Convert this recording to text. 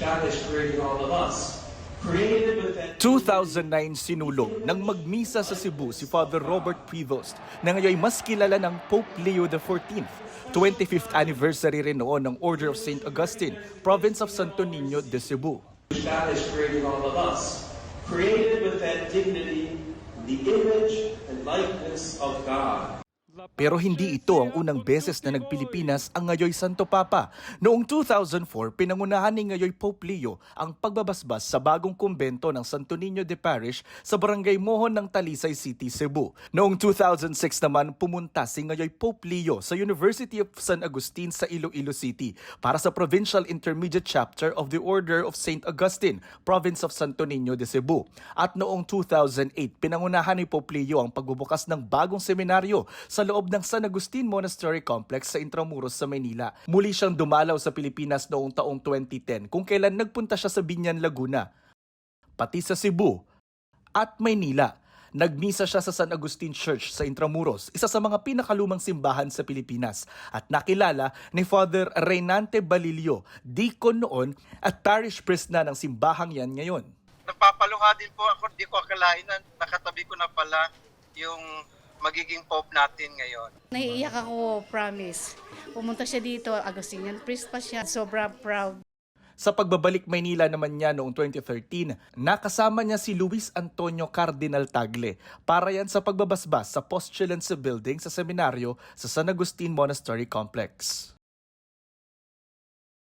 God is creating all of us. Created with that 2009 sinulong ng magmisa sa Cebu si Father Robert Prevost na ngayon mas kilala ng Pope Leo XIV. 25th anniversary rin noon ng Order of St. Augustine, province of Santo Niño de Cebu. God is creating all of us. Created with that dignity, the image and likeness of God. Pero hindi ito ang unang beses na nagpilipinas ang ngayoy Santo Papa. Noong 2004, pinangunahan ni ngayoy Pope Leo ang pagbabasbas sa bagong kumbento ng Santo Niño de Parish sa Barangay Mohon ng Talisay City, Cebu. Noong 2006 naman, pumunta si ngayoy Pope Leo sa University of San Agustin sa Iloilo City para sa Provincial Intermediate Chapter of the Order of St. Augustine, Province of Santo Niño de Cebu. At noong 2008, pinangunahan ni Pope Leo ang pagbubukas ng bagong seminaryo sa loob ng San Agustin Monastery Complex sa Intramuros sa Maynila. Muli siyang dumalaw sa Pilipinas noong taong 2010 kung kailan nagpunta siya sa Binyan, Laguna, pati sa Cebu at Maynila. Nagmisa siya sa San Agustin Church sa Intramuros, isa sa mga pinakalumang simbahan sa Pilipinas, at nakilala ni Father Reynante Balilio, deacon noon at parish priest na ng simbahang yan ngayon. Napapaluha din po ako, di ko akalain na nakatabi ko na pala yung magiging Pope natin ngayon. Naiiyak ako, promise. Pumunta siya dito, Agustinian priest pa siya. Sobra proud. Sa pagbabalik Maynila naman niya noong 2013, nakasama niya si Luis Antonio Cardinal Tagle para yan sa pagbabasbas sa Postulancy Building sa seminaryo sa San Agustin Monastery Complex.